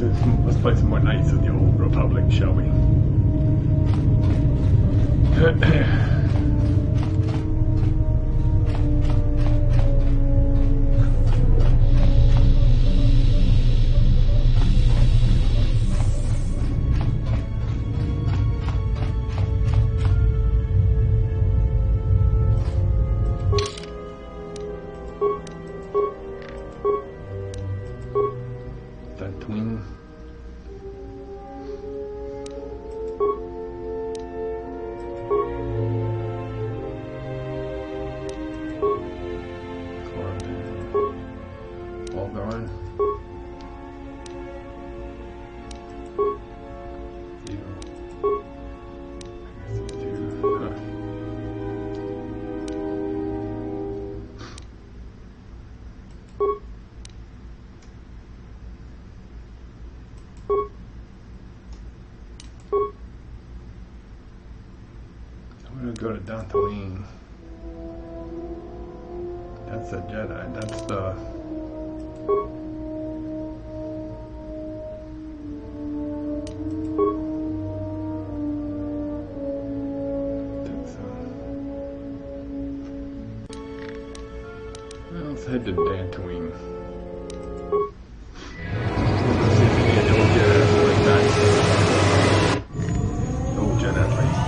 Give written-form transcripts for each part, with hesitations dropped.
let's play some more Knights of the Old Republic, shall we? Dantooine. All gone. I'm gonna go to Dantooine. That's a Jedi. That's the let's head to Dantooine. Old Jedi place.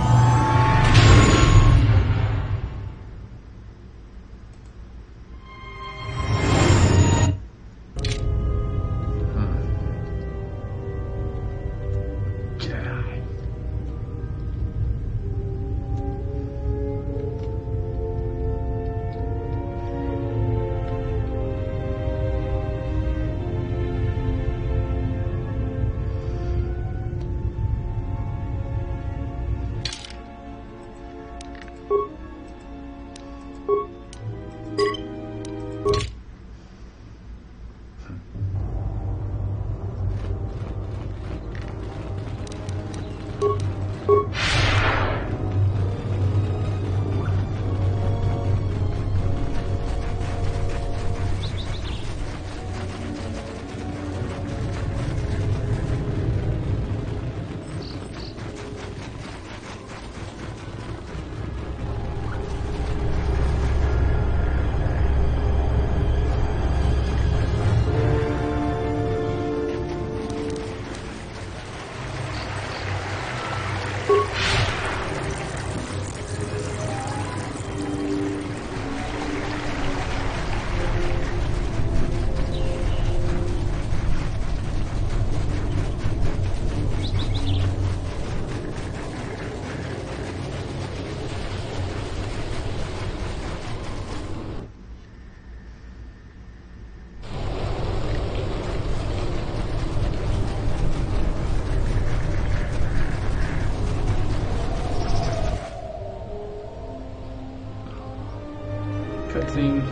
Cutscene.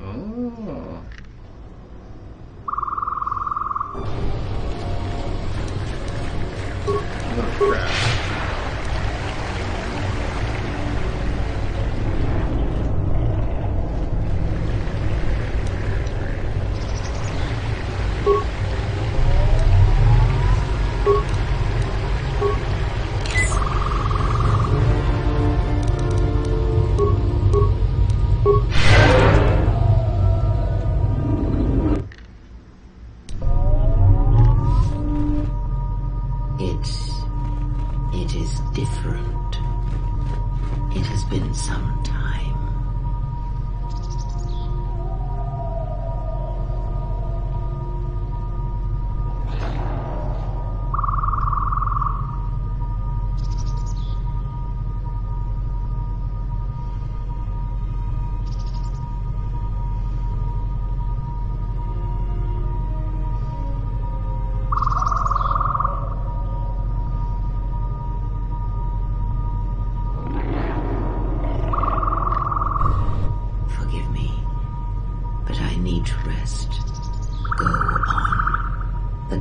Oh. Oh crap. It is different. It has been some time.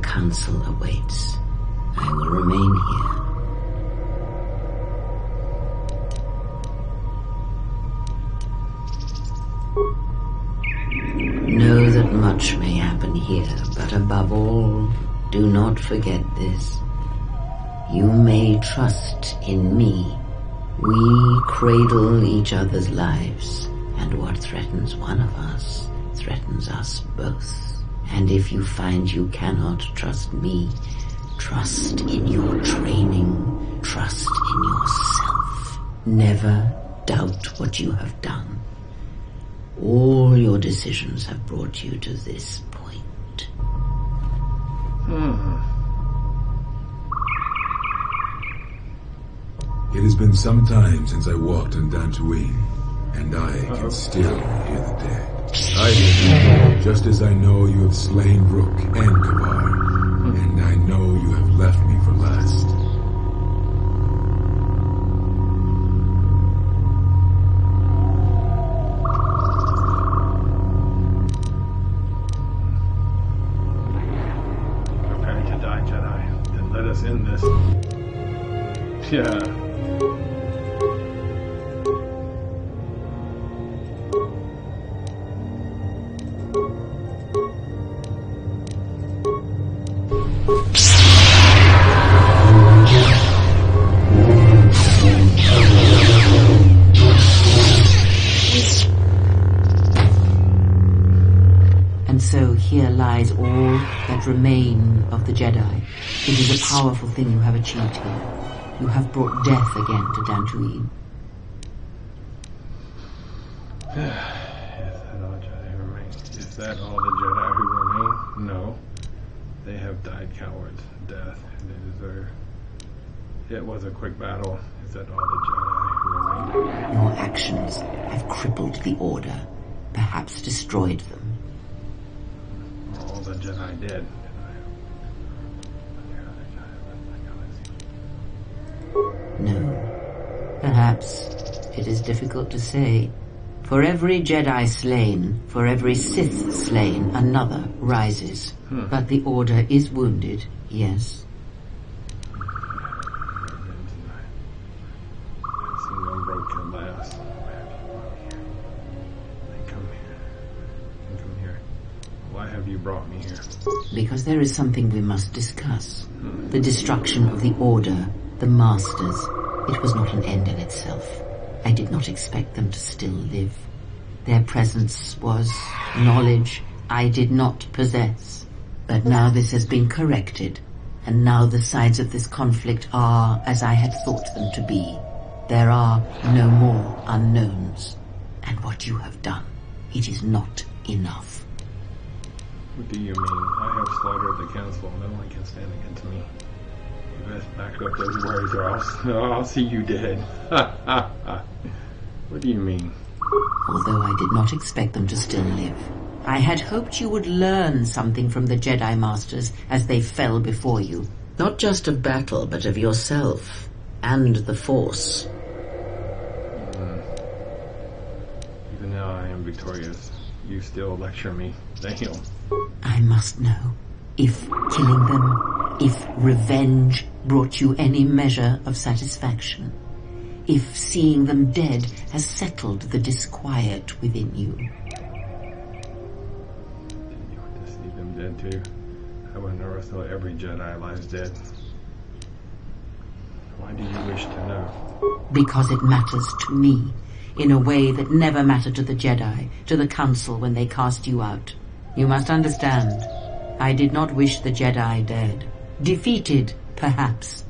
Council awaits. I will remain here. Know that much may happen here, but above all, do not forget this. You may trust in me. We cradle each other's lives, and what threatens one of us threatens us both. And if you find you cannot trust me, trust in your training, trust in yourself. Never doubt what you have done. All your decisions have brought you to this point. It has been some time since I walked in Dantooine, and I can still hear the dead. I hear you, just as I know you have slain Rook and Kavar, and I know you have left me for last. Prepare to die, Jedi. Then let us end this. Yeah. And so here lies all that remain of the Jedi. It is a powerful thing you have achieved here. You have brought death again to Dantooine. Is that all the Jedi who remain? No. They have died cowards. Death. They deserve. It was a quick battle. Is that all the Jedi who remain? Your actions have crippled the Order, perhaps destroyed them. All the Jedi did. No. Perhaps it is difficult to say. For every Jedi slain, for every Sith slain, another rises. But the Order is wounded, yes. Someone broke your last. Come here. Why have you brought me here? Because there is something we must discuss. The destruction of the Order, the Masters. It was not an end in itself. I did not expect them to still live. Their presence was knowledge I did not possess. But now this has been corrected, and now the sides of this conflict are as I had thought them to be. There are no more unknowns. And what you have done, it is not enough. What do you mean? I have slaughtered the council. No one can stand against me. You best back up those words or I'll see you dead. What do you mean? Although I did not expect them to still live, I had hoped you would learn something from the Jedi Masters as they fell before you. Not just of battle, but of yourself and the Force. Even now I am victorious. You still lecture me. Damn. I must know if killing them, if revenge brought you any measure of satisfaction, if seeing them dead has settled the disquiet within you. You want to see them dead too? I would never thought every Jedi lies dead. Why do you wish to know? Because it matters to me, in a way that never mattered to the Jedi, to the Council when they cast you out. You must understand, I did not wish the Jedi dead. Defeated, perhaps.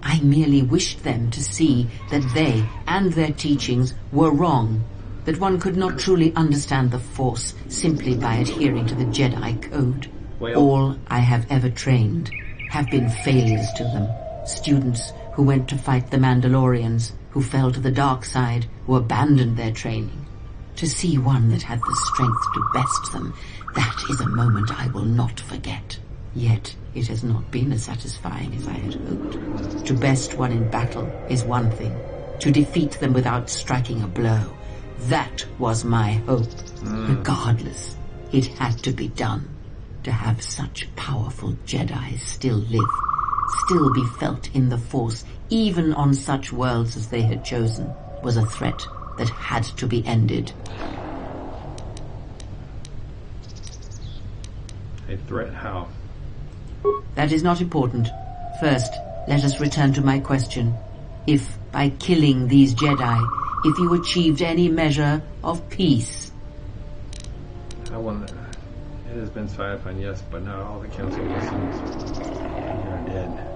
I merely wished them to see that they and their teachings were wrong, that one could not truly understand the Force simply by adhering to the Jedi Code. All I have ever trained have been failures to them. Students who went to fight the Mandalorians, who fell to the dark side, who abandoned their training. To see one that had the strength to best them, that is a moment I will not forget. Yet it has not been as satisfying as I had hoped. To best one in battle is one thing. To defeat them without striking a blow, that was my hope. Regardless, it had to be done. To have such powerful Jedi still live, still be felt in the Force, even on such worlds as they had chosen, was a threat that had to be ended. A threat how? That is not important. First, let us return to my question. If, by killing these Jedi, if you achieved any measure of peace. I wonder. It has been sci-fi, yes, but not all the council listens. They're dead.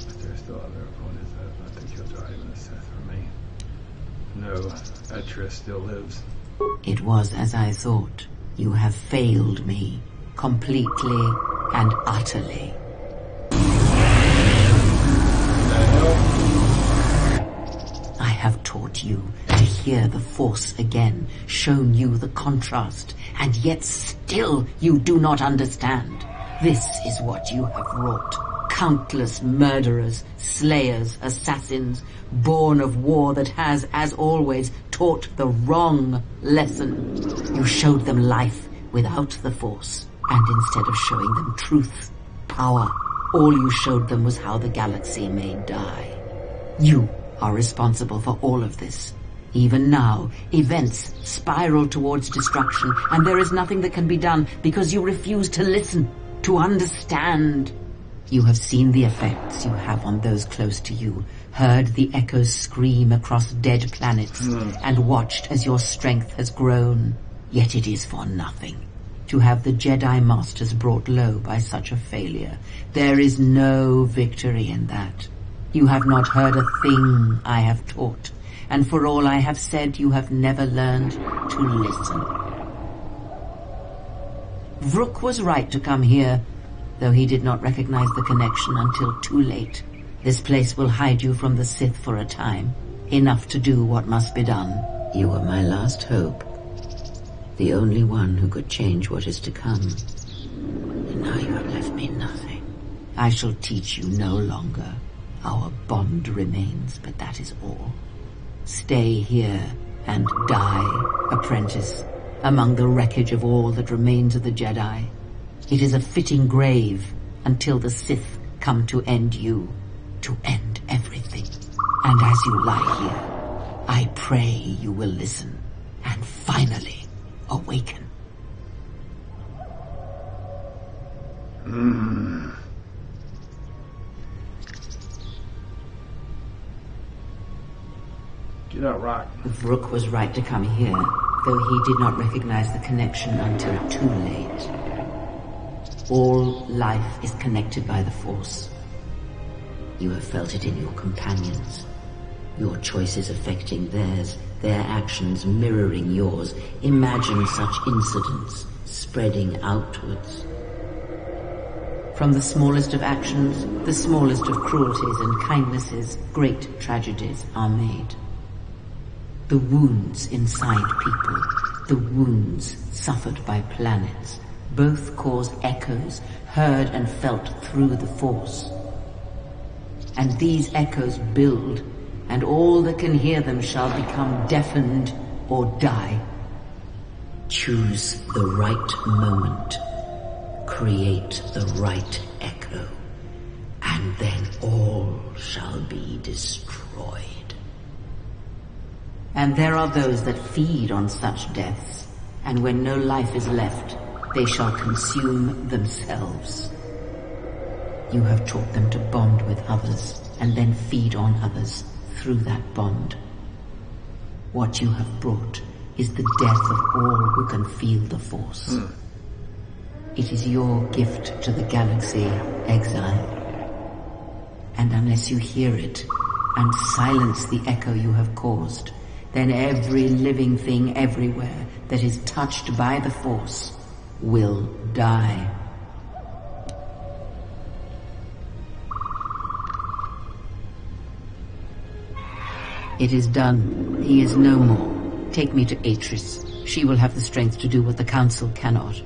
But there are still other opponents that have not to kill Jedi and the Sith remain. No, Etrus still lives. It was as I thought. You have failed me, completely and utterly. I have taught you to hear the Force again, shown you the contrast, and yet still you do not understand. This is what you have wrought. Countless murderers, slayers, assassins, born of war that has, as always, taught the wrong lesson. You showed them life without the Force, and instead of showing them truth, power, all you showed them was how the galaxy may die. You are responsible for all of this. Even now, events spiral towards destruction, and there is nothing that can be done because you refuse to listen, to understand. You have seen the effects you have on those close to you, heard the echoes scream across dead planets, and watched as your strength has grown. Yet it is for nothing. To have the Jedi Masters brought low by such a failure, there is no victory in that. You have not heard a thing I have taught, and for all I have said, you have never learned to listen. Vrook was right to come here, though he did not recognize the connection until too late. This place will hide you from the Sith for a time, enough to do what must be done. You were my last hope, the only one who could change what is to come. And now you have left me nothing. I shall teach you no longer. Our bond remains, but that is all. Stay here and die, apprentice, among the wreckage of all that remains of the Jedi. It is a fitting grave until the Sith come to end you, to end everything. And as you lie here, I pray you will listen and finally awaken. Get out, Rock. Vrook was right to come here, though he did not recognize the connection until too late. All life is connected by the Force. You have felt it in your companions. Your choices affecting theirs, their actions mirroring yours. Imagine such incidents spreading outwards. From the smallest of actions, the smallest of cruelties and kindnesses, great tragedies are made. The wounds inside people, the wounds suffered by planets, both cause echoes heard and felt through the Force. And these echoes build, and all that can hear them shall become deafened or die. Choose the right moment. Create the right echo. And then all shall be destroyed. And there are those that feed on such deaths, and when no life is left, they shall consume themselves. You have taught them to bond with others, and then feed on others through that bond. What you have brought is the death of all who can feel the Force. It is your gift to the galaxy, exile. And unless you hear it, and silence the echo you have caused, then every living thing everywhere that is touched by the Force will die. It is done. He is no more. Take me to Atris. She will have the strength to do what the Council cannot.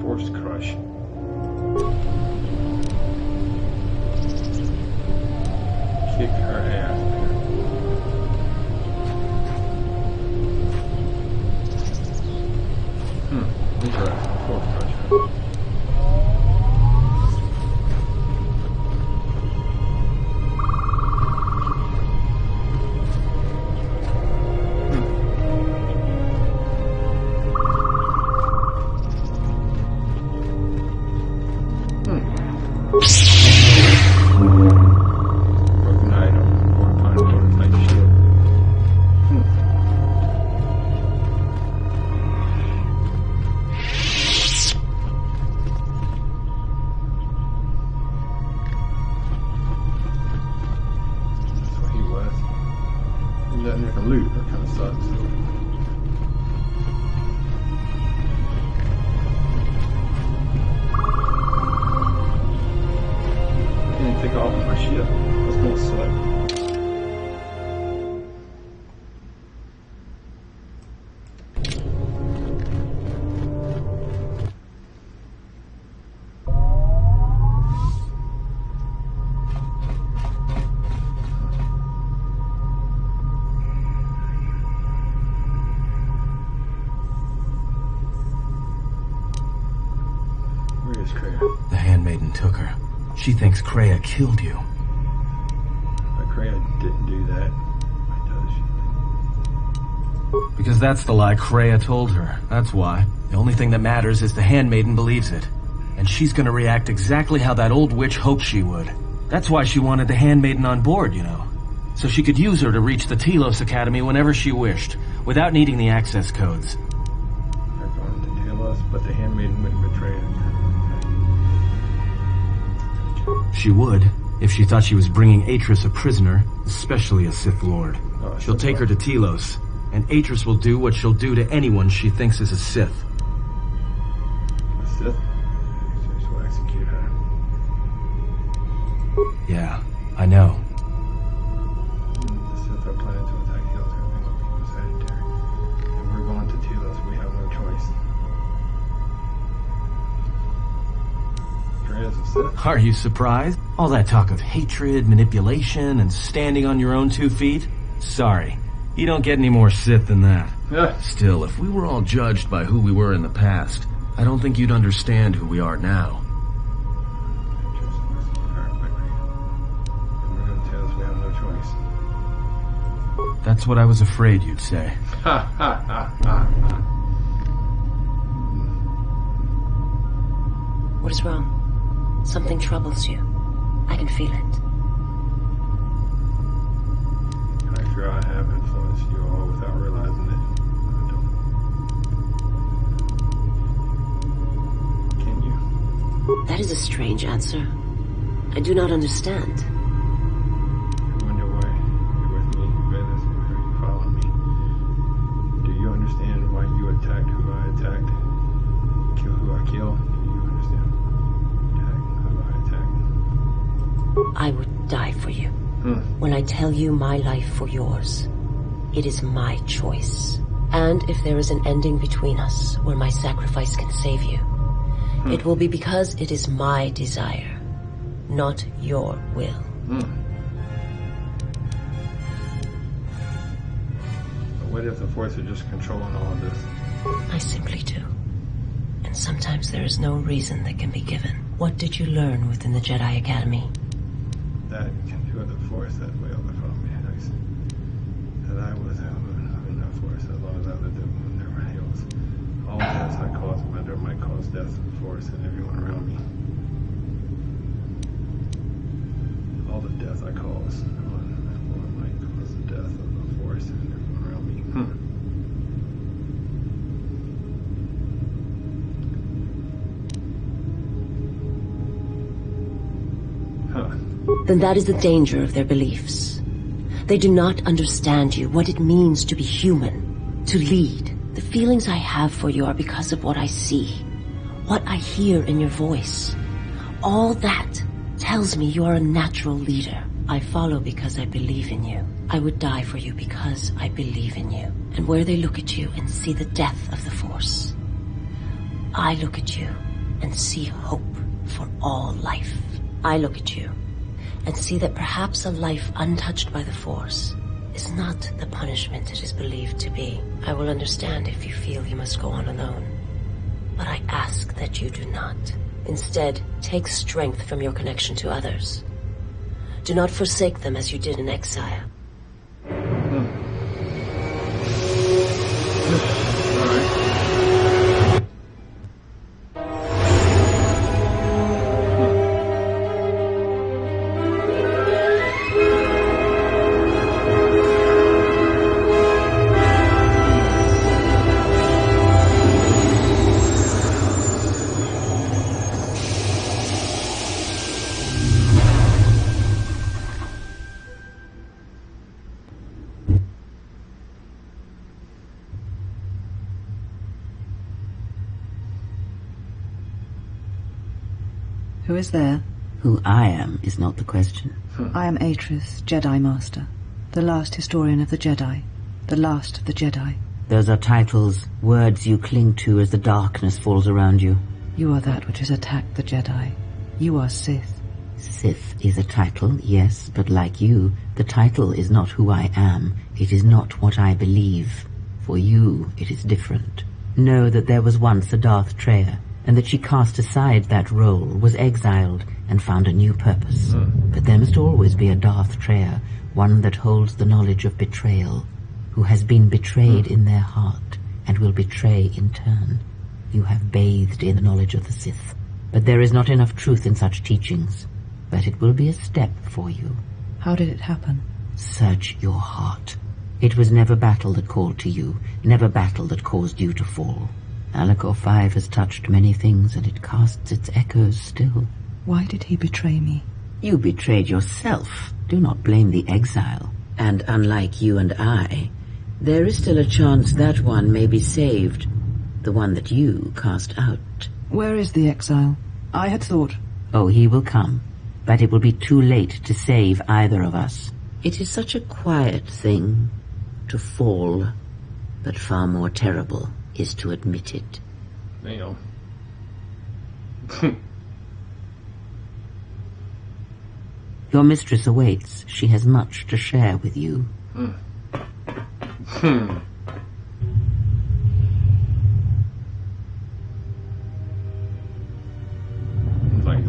Force crush. Kick her ass, man. nothing you can loot. That kind of sucks. I can't take off my ship. That's gonna suck. The Handmaiden took her. She thinks Kreia killed you. But Kreia didn't do that. Why does she? Because that's the lie Kreia told her. That's why. The only thing that matters is the Handmaiden believes it. And she's gonna react exactly how that old witch hoped she would. That's why she wanted the Handmaiden on board, you know. So she could use her to reach the Telos Academy whenever she wished, without needing the access codes. They're going to Telos, but the Handmaiden wouldn't betray her. She would, if she thought she was bringing Atris a prisoner, especially a Sith Lord. She'll take her to Telos, and Atris will do what she'll do to anyone she thinks is a Sith. A Sith? She will execute her. Yeah, I know. The Sith are planning to attack Telos. Everything will be Sagittary. And we're going to Telos. We have no choice. Kreia's a Sith. Are you surprised? All that talk of hatred, manipulation, and standing on your own 2 feet? Sorry, you don't get any more Sith than that. Yeah. Still, if we were all judged by who we were in the past, I don't think you'd understand who we are now. We're going to Telos. We have no choice. That's what I was afraid you'd say. Ha ha ha ha. What is wrong? Something troubles you. I can feel it. I fear I have influenced you all without realizing it. I don't. Can you? That is a strange answer. I do not understand. You wonder why you're with me, Venus, why you follow me. Do you understand why you attacked who I attacked? Kill who I kill? Do you understand? Attack who I attacked? I would die for you. When I tell you my life for yours, it is my choice. And if there is an ending between us where my sacrifice can save you, it will be because it is my desire, not your will. But what if the Force is just controlling all of this? I simply do. And sometimes there is no reason that can be given. What did you learn within the Jedi Academy? That you can do with the Force that way over from me. That I was in the Force as long as I lived it when never heals. All deaths I cause, whether it might cause death of the Force and everyone around me. All the death I cause might cause the death of the Force and everyone around me. Then that is the danger of their beliefs. They do not understand you, what it means to be human, to lead. The feelings I have for you are because of what I see, what I hear in your voice. All that tells me you are a natural leader. I follow because I believe in you. I would die for you because I believe in you. And where they look at you and see the death of the Force, I look at you and see hope for all life. I look at you and see that perhaps a life untouched by the Force is not the punishment it is believed to be. I will understand if you feel you must go on alone, but I ask that you do not. Instead, take strength from your connection to others. Do not forsake them as you did in exile. Who is there? Who I am is not the question. I am Atris, Jedi Master. The last historian of the Jedi. The last of the Jedi. Those are titles, words you cling to as the darkness falls around you. You are that which has attacked the Jedi. You are Sith. Sith is a title, yes, but like you, the title is not who I am. It is not what I believe. For you, it is different. Know that there was once a Darth Treya, and that she cast aside that role, was exiled, and found a new purpose. But there must always be a Darth Treya, one that holds the knowledge of betrayal, who has been betrayed in their heart, and will betray in turn. You have bathed in the knowledge of the Sith. But there is not enough truth in such teachings. But it will be a step for you. How did it happen? Search your heart. It was never battle that called to you, never battle that caused you to fall. Malachor 5 has touched many things, and it casts its echoes still. Why did he betray me? You betrayed yourself. Do not blame the exile. And unlike you and I, there is still a chance that one may be saved. The one that you cast out. Where is the exile? I had thought... Oh, he will come. But it will be too late to save either of us. It is such a quiet thing to fall, but far more terrible is to admit it. Damn. Your mistress awaits. She has much to share with you. Like,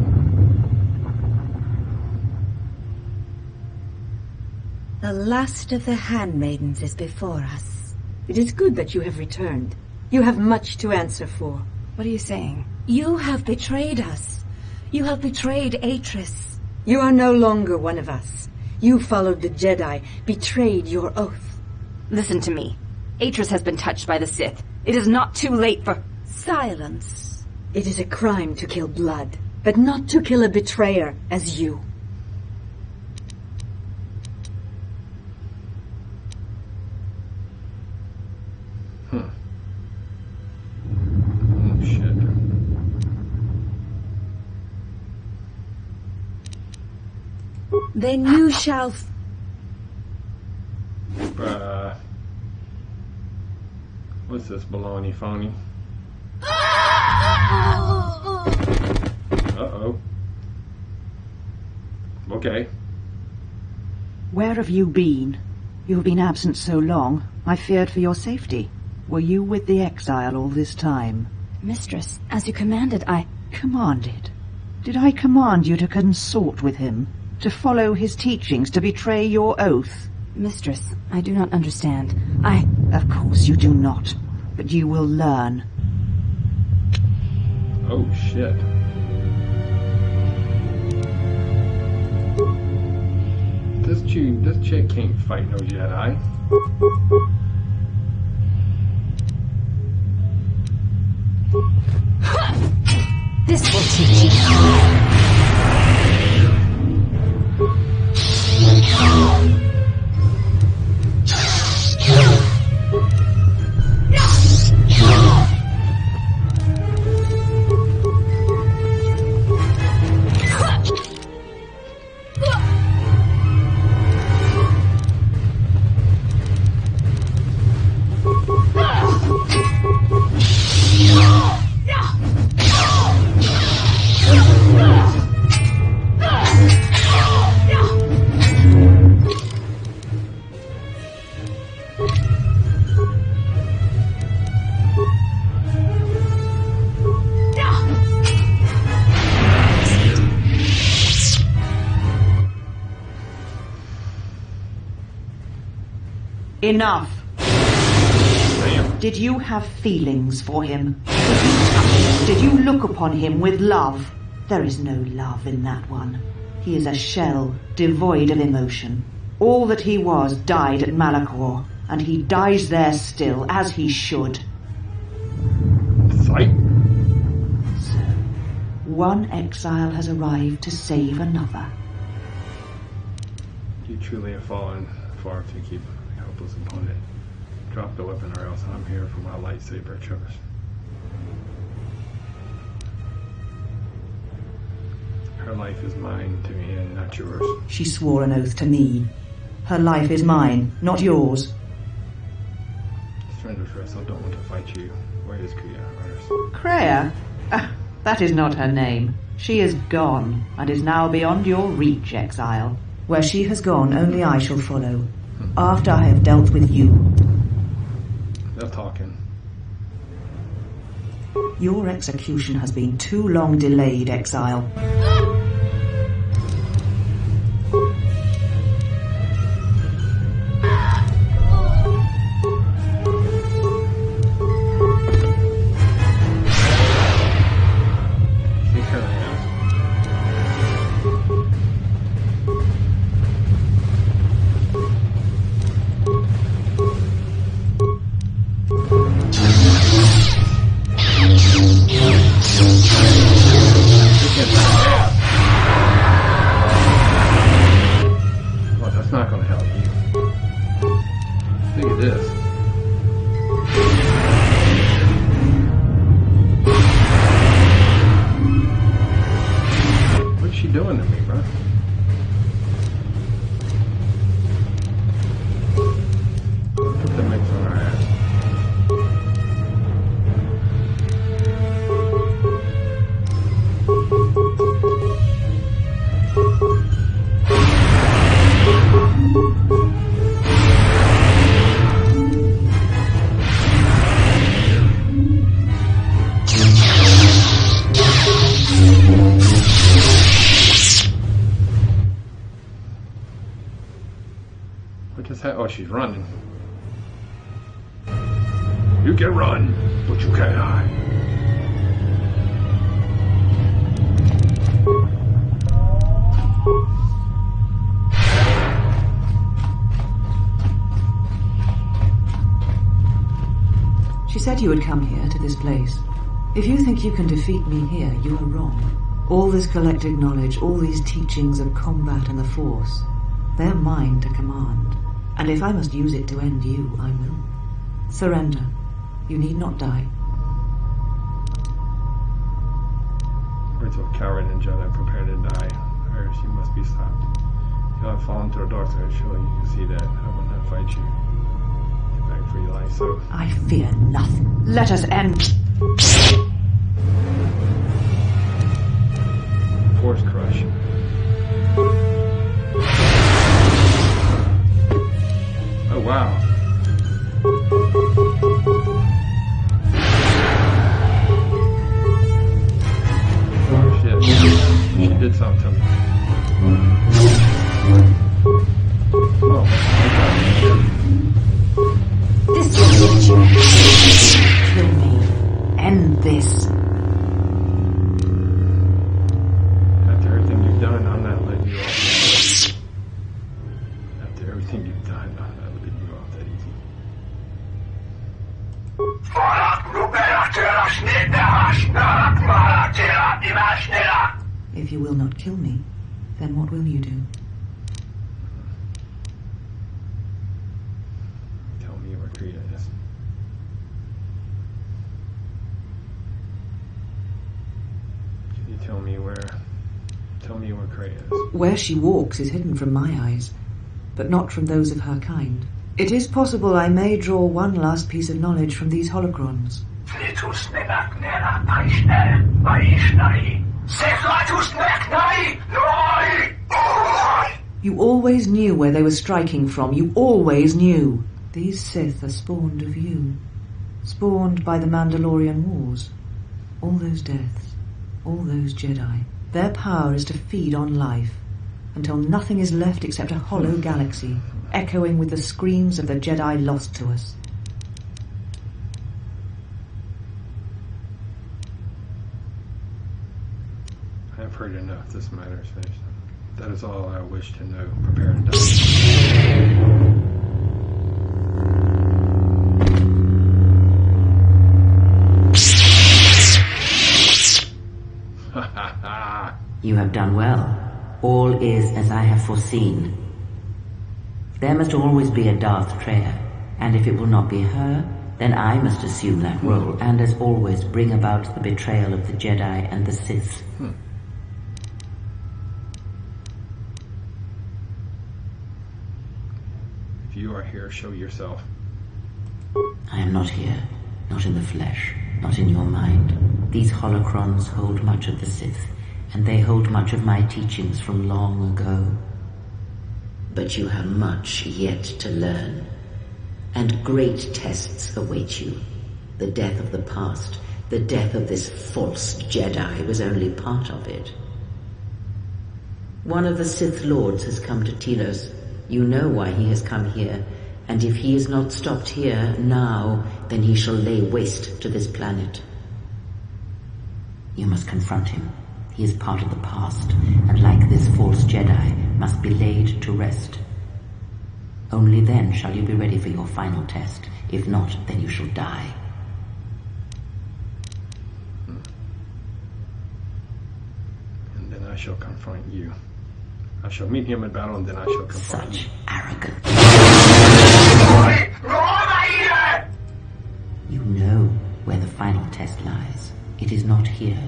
the last of the handmaidens is before us. It is good that you have returned. You have much to answer for. What are you saying? You have betrayed us. You have betrayed Atris. You are no longer one of us. You followed the Jedi, betrayed your oath. Listen to me. Atris has been touched by the Sith. It is not too late for... Silence. It is a crime to kill blood, but not to kill a betrayer as you. oh shit. Then you shall... What's this baloney phony? Uh-oh. Okay. Where have you been? You have been absent so long, I feared for your safety. Were you with the exile all this time? Mistress, as you commanded, I... Commanded? Did I command you to consort with him? To follow his teachings, to betray your oath? Mistress, I do not understand. Of course you do not, but you will learn. Oh shit. This chick can't fight no Jedi. This will teach you. Enough. Did you have feelings for him? Did you touch him? Did you look upon him with love? There is no love in that one. He is a shell, devoid of emotion. All that he was died at Malachor, and he dies there still, as he should. Fight? So, one exile has arrived to save another. You truly have fallen far to keep a helpless opponent. Drop the weapon or else I'm here for my lightsaber choice. Her life is mine to end, not yours. She swore an oath to me. Her life is mine, not yours. Surrender first, I don't want to fight you. Where is Kriya? Kreia? That is not her name. She is gone, and is now beyond your reach, exile. Where she has gone, only I shall follow. After I have dealt with you. They're talking. Your execution has been too long delayed, exile. Oh, she's running. You can run, but you can't hide. She said you would come here to this place. If you think you can defeat me here, you are wrong. All this collected knowledge, all these teachings of combat and the Force, they're mine to command. And if I must use it to end you, I will. Surrender. You need not die. Words of coward and Jedi prepare to die. Or she must be stopped. You have fallen to the dark side. Surely you can see that. I will not fight you. Get back for your life, so... I fear nothing. Let us end... Force crush. Oh, wow. Oh, shit. She did something to me. Oh, okay. This will get you. Kill me. End this. After everything you've done, I'm not letting you off. After everything you've done, I'm not letting you off that easy. If you will not kill me, then what will you do? Tell me where Kriya is. Can you tell me where Kriya is? Where she walks is hidden from my eyes, but not from those of her kind. It is possible I may draw one last piece of knowledge from these holocrons. You always knew where they were striking from. You always knew. These Sith are spawned of you. Spawned by the Mandalorian Wars. All those deaths. All those Jedi. Their power is to feed on life, until nothing is left except a hollow galaxy, echoing with the screams of the Jedi lost to us. I've heard enough. This matter is finished. That is all I wish to know. Prepare and die. You have done well. All is as I have foreseen. There must always be a Darth Traitor, and if it will not be her, then I must assume that role, and as always bring about the betrayal of the Jedi and the Sith. you are here, show yourself. I am not here. Not in the flesh. Not in your mind. These holocrons hold much of the Sith, and they hold much of my teachings from long ago. But you have much yet to learn, and great tests await you. The death of the past, the death of this false Jedi was only part of it. One of the Sith Lords has come to Telos. You know why he has come here, and if he is not stopped here now, then he shall lay waste to this planet. You must confront him. He is part of the past, and like this false Jedi, must be laid to rest. Only then shall you be ready for your final test. If not, then you shall die. And then I shall confront you. I shall meet him in battle, and then I shall confront you. Such arrogance. You know where the final test lies. It is not here,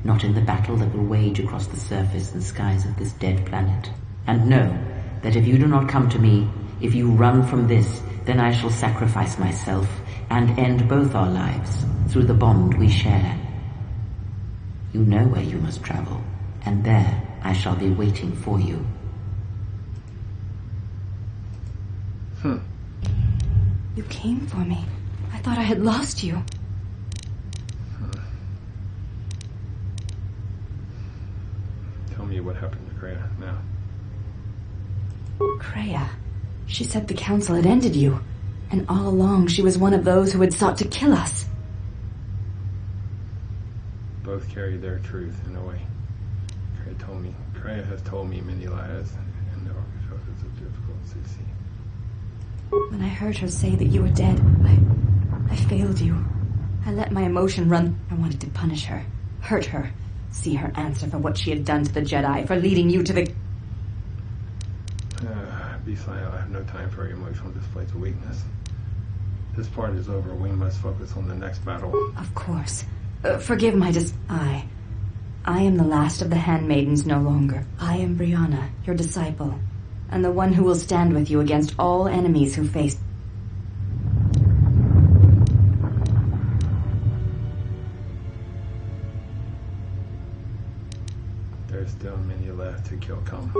not in the battle that will wage across the surface and skies of this dead planet. And know that if you do not come to me, if you run from this, then I shall sacrifice myself and end both our lives through the bond we share. You know where you must travel, and there I shall be waiting for you. You came for me. I thought I had lost you. Tell me what happened to Kreia now. Kreia. She said the Council had ended you. And all along she was one of those who had sought to kill us. Both carry their truth in a way. Kreia has told me many lies, and the Orchestra is difficult to see. When I heard her say that you were dead, I failed you. I let my emotion run. I wanted to punish her, hurt her, see her answer for what she had done to the Jedi, for leading you to the... Be silent. I have no time for emotional displays of weakness. This part is over. We must focus on the next battle. Of course. Forgive my I am the last of the handmaidens no longer. I am Brianna, your disciple, and the one who will stand with you against all enemies who face... There's still many left to kill come.